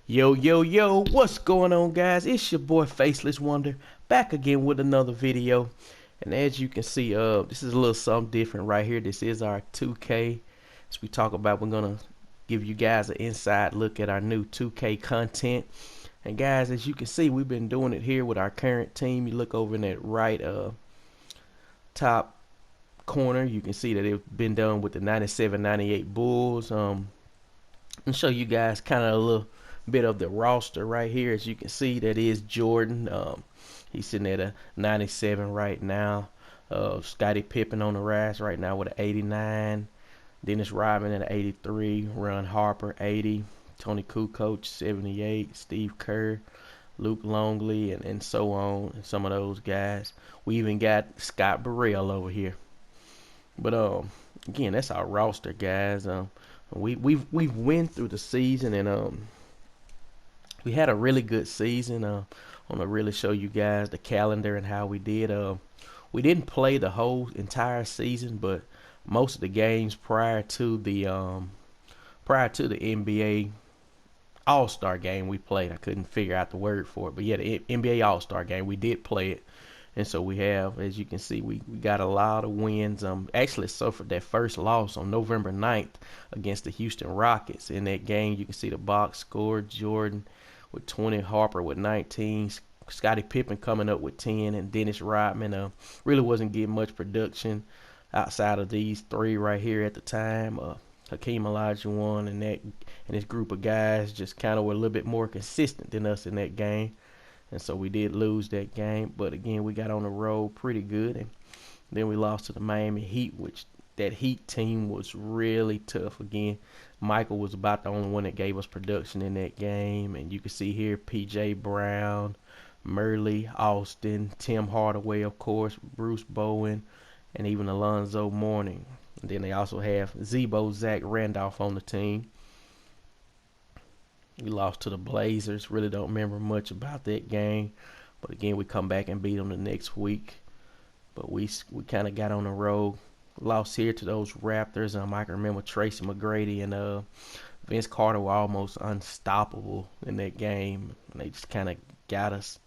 Yo, yo, yo, what's going on, guys? It's your boy Faceless Wonder back again with another video. And as you can see, this is a little something different right here. This is our 2K. As we talk about, we're gonna give you guys an inside look at our new 2K content. And guys, as you can see, we've been doing it here with our current team. You look over in that right top corner, you can see that it's been done with the 97-98 Bulls. And show you guys kind of a little bit of the roster right here. As you can see, that is Jordan. He's sitting at a 97 right now. Scottie Pippen on the rise right now with an 89. Dennis Rodman at an 83. Ron Harper 80. Tony Kukoc 78. Steve Kerr, Luke Longley, and so on. And some of those guys. We even got Scott Burrell over here. But again, that's our roster, guys. We've went through the season, and we had a really good season. I want to really show you guys the calendar and how we did. We didn't play the whole entire season, but most of the games prior to the NBA All-Star game we played. I couldn't figure out the word for it, but yeah, the NBA All-Star game we did play it. And so we have, as you can see, we got a lot of wins. Actually suffered that first loss on November 9th against the Houston Rockets. In that game, you can see the box score: Jordan with 20, Harper with 19, Scottie Pippen coming up with 10, and Dennis Rodman really wasn't getting much production outside of these three right here at the time. Hakeem Olajuwon and his group of guys just kind of were a little bit more consistent than us in that game. And so we did lose that game, but again, we got on the road pretty good. And then we lost to the Miami Heat, which that Heat team was really tough. Again, Michael was about the only one that gave us production in that game. And you can see here P.J. Brown, Murley, Austin, Tim Hardaway, of course, Bruce Bowen, and even Alonzo Mourning. And then they also have Zach Randolph on the team. We lost to the Blazers. Really don't remember much about that game. But again, we come back and beat them the next week. But we kind of got on the road. Lost here to those Raptors. I can remember Tracy McGrady and Vince Carter were almost unstoppable in that game. And they just kind of got us.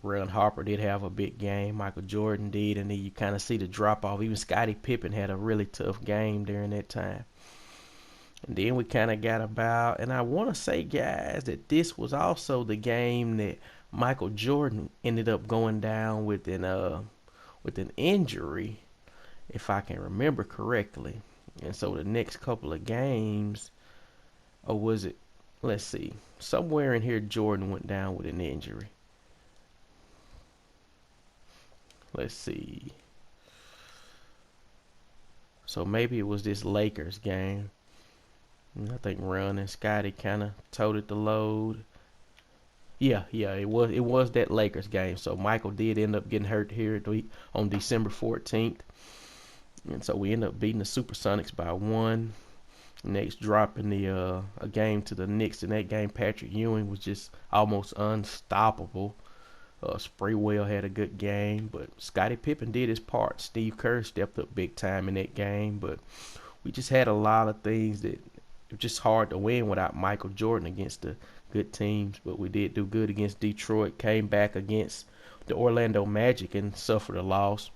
Ron Harper did have a big game. Michael Jordan did. And then you kind of see the drop off. Even Scottie Pippen had a really tough game during that time. And then we kind of got about, and I want to say, guys, that this was also the game that Michael Jordan ended up going down with an injury, if I can remember correctly. And so the next couple of games, or was it, let's see, somewhere in here Jordan went down with an injury. Let's see. So maybe it was this Lakers game. I think Ron and Scotty kind of toted the load. Yeah, it was that Lakers game. So Michael did end up getting hurt here on December 14th. And so we ended up beating the Supersonics by 1. Next, dropping a game to the Knicks. In that game, Patrick Ewing was just almost unstoppable. Spraywell had a good game, but Scottie Pippen did his part. Steve Kerr stepped up big time in that game, but we just had a lot of things that it was just hard to win without Michael Jordan against the good teams. But we did do good against Detroit, came back against the Orlando Magic and suffered a loss.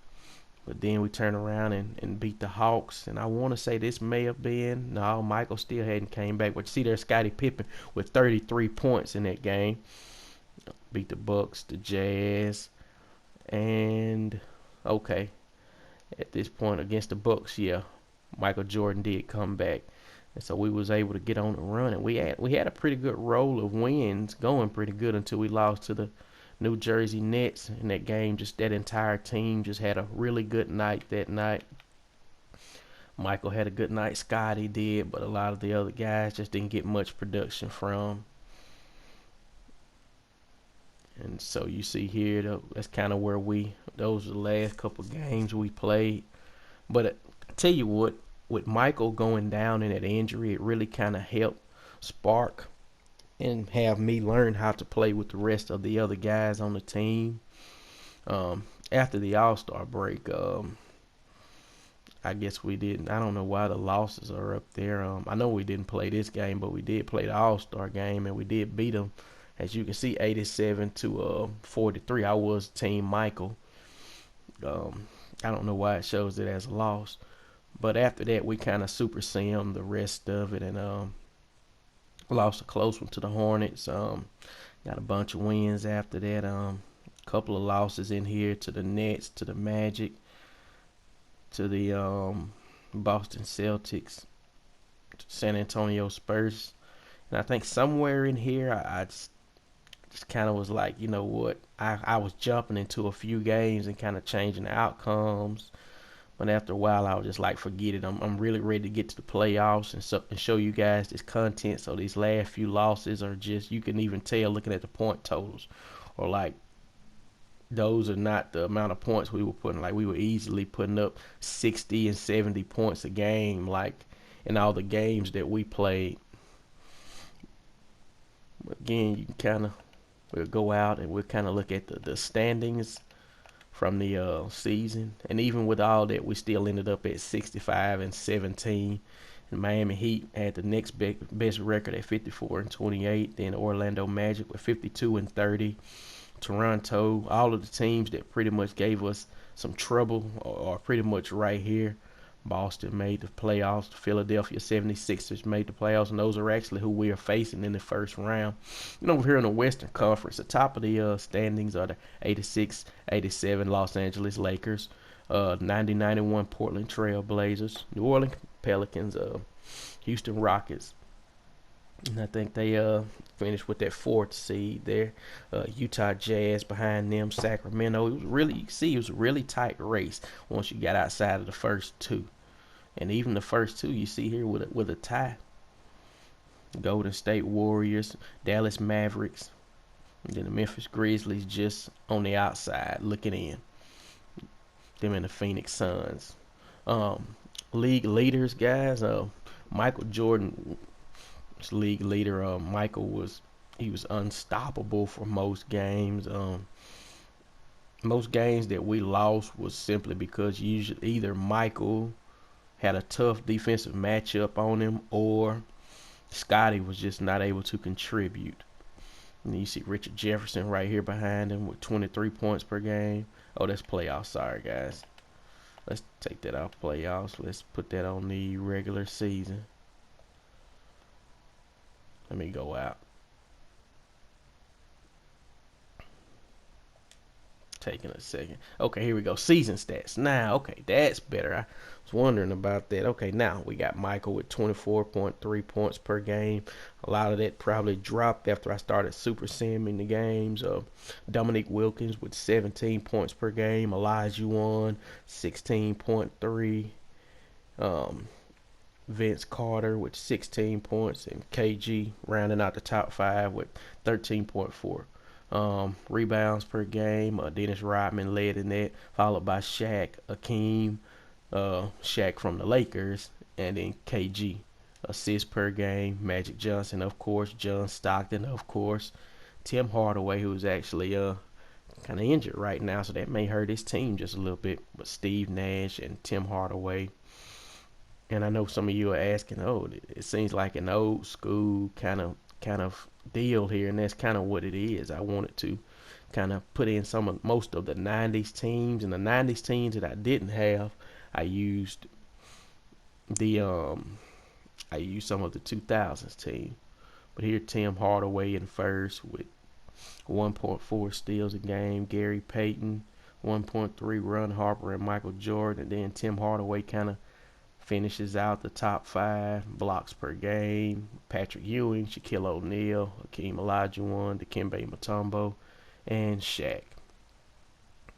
But then we turned around and beat the Hawks. And I want to say this may have been, no, Michael still hadn't came back. But you see there Scottie Pippen with 33 points in that game. Beat the Bucks, the Jazz, and okay, at this point against the Bucks, yeah, Michael Jordan did come back. And so we was able to get on the run, and we had a pretty good roll of wins going pretty good until we lost to the New Jersey Nets in that game. Just that entire team just had a really good night that night. Michael had a good night, Scotty did, but a lot of the other guys just didn't get much production from. And so you see here, that's kind of where those are the last couple games we played. But I tell you what, with Michael going down in that injury, it really kind of helped spark and have me learn how to play with the rest of the other guys on the team. After the All-Star break, I guess we didn't. I don't know why the losses are up there. I know we didn't play this game, but we did play the All-Star game, and we did beat them. As you can see, 87 to 43. I was Team Michael. Um, I don't know why it shows it as a loss, but after that, we kind of super Sam the rest of it, and lost a close one to the Hornets. Got a bunch of wins after that. Couple of losses in here to the Nets, to the Magic, to the Boston Celtics, to San Antonio Spurs. And I think somewhere in here, I just kind of was like, you know what? I was jumping into a few games and kind of changing the outcomes. But after a while, I was just like, forget it. I'm really ready to get to the playoffs and show you guys this content. So these last few losses are just, you can even tell looking at the point totals, or like those are not the amount of points we were putting. Like we were easily putting up 60 and 70 points a game, like in all the games that we played. But again, you can kind of, we'll go out and we'll kind of look at the standings from the season, and even with all that, we still ended up at 65 and 17. And Miami Heat had the next best record at 54 and 28. Then Orlando Magic with 52 and 30. Toronto, all of the teams that pretty much gave us some trouble are pretty much right here. Boston made the playoffs. The Philadelphia 76ers made the playoffs, and those are actually who we are facing in the first round. And over here in the Western Conference, the top of the standings are the 86-87 Los Angeles Lakers, 90-91 Portland Trail Blazers, New Orleans Pelicans, Houston Rockets, and I think they finished with that fourth seed there. Utah Jazz behind them. Sacramento. It was really, you can see, it was a really tight race once you got outside of the first two. And even the first two you see here with a tie. Golden State Warriors, Dallas Mavericks, and then the Memphis Grizzlies just on the outside looking in. Them and the Phoenix Suns. League leaders, guys. Michael Jordan was league leader. Michael was unstoppable for most games. Most games that we lost was simply because usually either Michael had a tough defensive matchup on him, or Scotty was just not able to contribute. And you see Richard Jefferson right here behind him with 23 points per game. Oh, that's playoffs. Sorry, guys. Let's take that off playoffs. Let's put that on the regular season. Let me go out. Taking a second. Okay, here we go. Season stats. Now, okay, that's better. I was wondering about that. Okay, now we got Michael with 24.3 points per game. A lot of that probably dropped after I started Super Simming the games. Dominique Wilkins with 17 points per game. Olajuwon 16.3. Vince Carter with 16 points, and KG rounding out the top five with 13.4. Rebounds per game. Dennis Rodman led in that, followed by Shaq, Akeem, Shaq from the Lakers, and then KG. Assists per game. Magic Johnson, of course. John Stockton, of course. Tim Hardaway, who's actually kind of injured right now, so that may hurt his team just a little bit. But Steve Nash and Tim Hardaway. And I know some of you are asking, oh, it seems like an old school kind of deal here, and that's kind of what it is. I wanted to kind of put in most of the 90s teams, and the 90s teams that I didn't have, I used some of the 2000s team. But here Tim Hardaway in first with 1.4 steals a game, Gary Payton 1.3, Ron Harper and Michael Jordan, and then Tim Hardaway kind of finishes out the top five. Blocks per game, Patrick Ewing, Shaquille O'Neal, Hakeem Olajuwon, Dikembe Mutombo, and Shaq.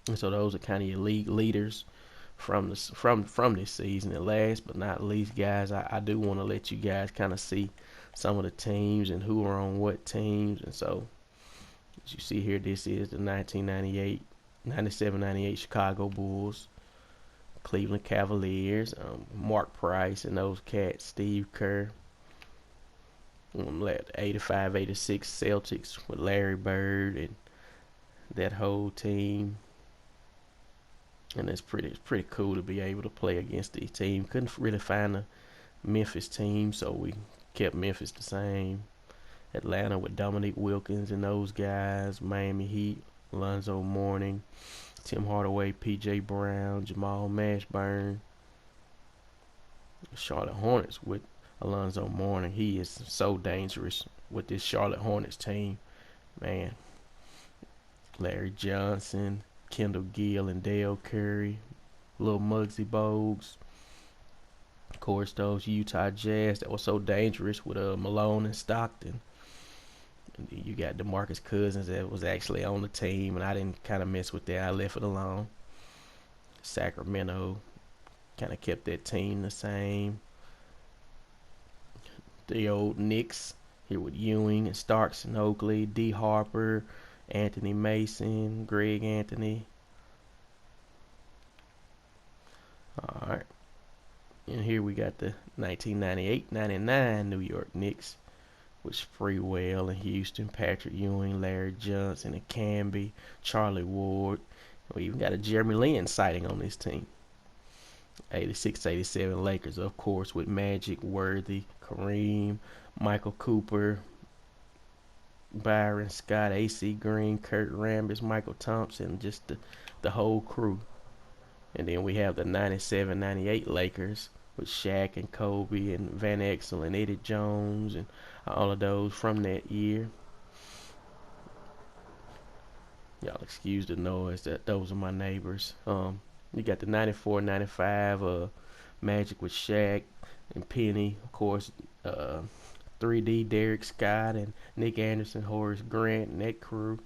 And so those are kind of your league leaders from this season. And last but not least, guys, I do want to let you guys kind of see some of the teams and who are on what teams. And so as you see here, this is the 97-98 Chicago Bulls, Cleveland Cavaliers, Mark Price and those cats, Steve Kerr. 85-86 Celtics with Larry Bird and that whole team. And it's pretty cool to be able to play against these teams. Couldn't really find a Memphis team, so we kept Memphis the same. Atlanta with Dominique Wilkins and those guys. Miami Heat, Alonzo Mourning, Tim Hardaway, P.J. Brown, Jamal Mashburn. Charlotte Hornets with Alonzo Mourning. He is so dangerous with this Charlotte Hornets team. Man, Larry Johnson, Kendall Gill, and Dale Curry. Little Muggsy Bogues. Of course, those Utah Jazz that was so dangerous with Malone and Stockton. And then you got DeMarcus Cousins that was actually on the team, and I didn't kind of mess with that. I left it alone. Sacramento kind of kept that team the same. The old Knicks here with Ewing and Starks and Oakley, D. Harper, Anthony Mason, Greg Anthony. All right. And here we got the 1998-99 New York Knicks with Freewell and Houston, Patrick Ewing, Larry Johnson, and Camby, Charlie Ward. We even got a Jeremy Lin sighting on this team. 86-87 Lakers, of course, with Magic, Worthy, Kareem, Michael Cooper, Byron Scott, A.C. Green, Kurt Rambis, Michael Thompson, just the whole crew. And then we have the 97-98 Lakers with Shaq and Kobe and Van Exel and Eddie Jones and all of those from that year. Y'all excuse the noise. Those are my neighbors. You got the 94-95 Magic with Shaq and Penny, of course. 3D Derek Scott and Nick Anderson, Horace Grant, and that crew.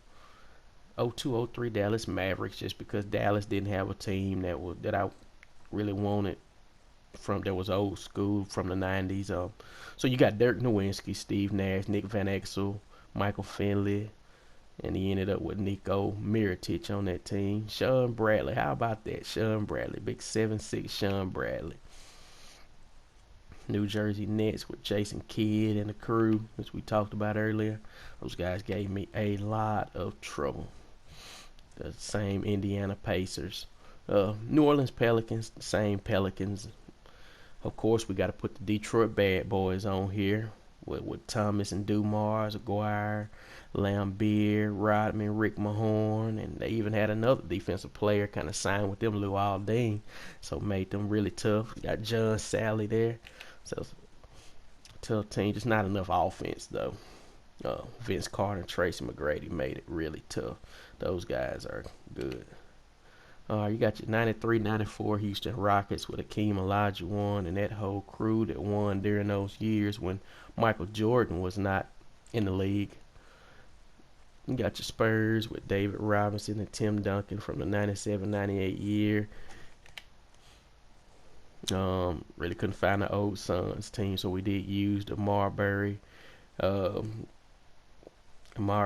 02-03 Dallas Mavericks, just because Dallas didn't have a team that I really wanted that was old school from the 90s. So you got Dirk Nowitzki, Steve Nash, Nick Van Exel, Michael Finley, and he ended up with Nico Mirotic on that team. Sean Bradley, how about that? Sean Bradley, big 7'6" Sean Bradley. New Jersey Nets with Jason Kidd and the crew, as we talked about earlier. Those guys gave me a lot of trouble. The same Indiana Pacers. New Orleans Pelicans, same Pelicans. Of course, we got to put the Detroit Bad Boys on here with Thomas and Dumars, Aguirre, Lambeer, Rodman, Rick Mahorn, and they even had another defensive player kind of signed with them, Lou Aldine, so made them really tough. Got John Sally there, so tough team. Just not enough offense though. Vince Carter and Tracy McGrady made it really tough. Those guys are good. You got your 93-94 Houston Rockets with Akeem Olajuwon and that whole crew that won during those years when Michael Jordan was not in the league. You got your Spurs with David Robinson and Tim Duncan from the 97-98 year. Really couldn't find the old Suns team, so we did use the Marbury, Amari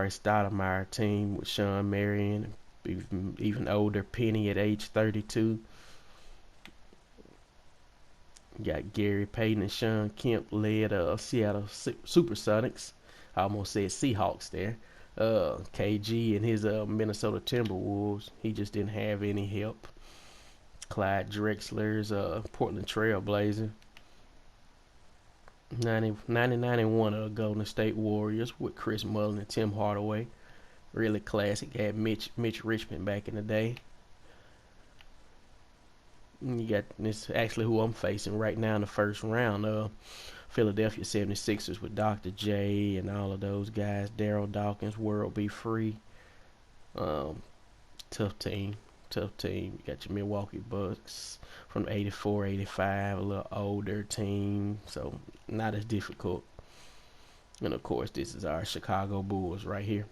Stoudemire team with Sean Marion, even older Penny at age 32. You got Gary Payton and Sean Kemp led Seattle Supersonics. I almost said Seahawks there. KG and his Minnesota Timberwolves. He just didn't have any help. Clyde Drexler's Portland Trail Blazer. 90-91 Golden State Warriors with Chris Mullin and Tim Hardaway. Really classic. Had Mitch Richmond back in the day. And you got this actually who I'm facing right now in the first round. Philadelphia 76ers with Dr. J and all of those guys. Daryl Dawkins, World Be Free. Tough team. You got your Milwaukee Bucks from 84, 85, a little older team, so not as difficult. And of course, this is our Chicago Bulls right here.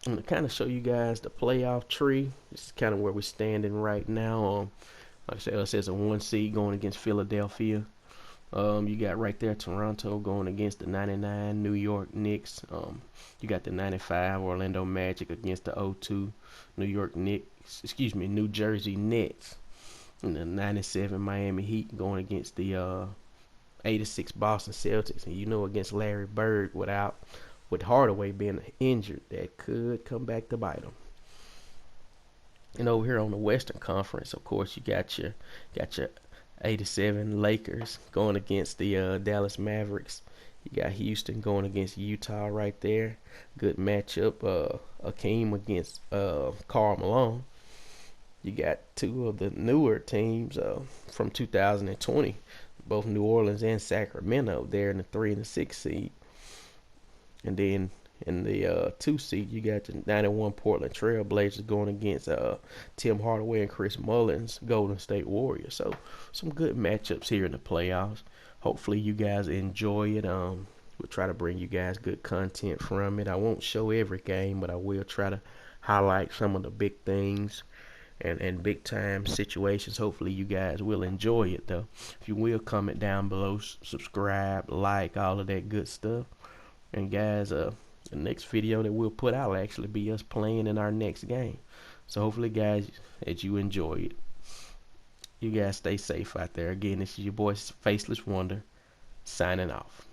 I'm going to kind of show you guys the playoff tree. This is kind of where we're standing right now. Like I said, it says a 1 seed going against Philadelphia. You got right there Toronto going against the 99 New York Knicks. You got the 95 Orlando Magic against the 02 New Jersey Nets. And the 97 Miami Heat going against the 86 Boston Celtics. And you know, against Larry Bird with Hardaway being injured, that could come back to bite him. And over here on the Western Conference, of course, you got your 87 Lakers going against the Dallas Mavericks. You got Houston going against Utah right there. Good matchup. Akeem against Karl Malone. You got two of the newer teams from 2020, both New Orleans and Sacramento. There in the 3 and the 6 seed. And then in the 2 seed, you got the 91 Portland Trail Blazers going against Tim Hardaway and Chris Mullins, Golden State Warriors. So some good matchups here in the playoffs. Hopefully you guys enjoy it. We'll try to bring you guys good content from it. I won't show every game, but I will try to highlight some of the big things and big time situations. Hopefully you guys will enjoy it though. If you will, comment down below, subscribe, like, all of that good stuff. And guys, the next video that we'll put out will actually be us playing in our next game. So hopefully guys, that you enjoy it. You guys stay safe out there. Again, this is your boy Faceless Wonder signing off.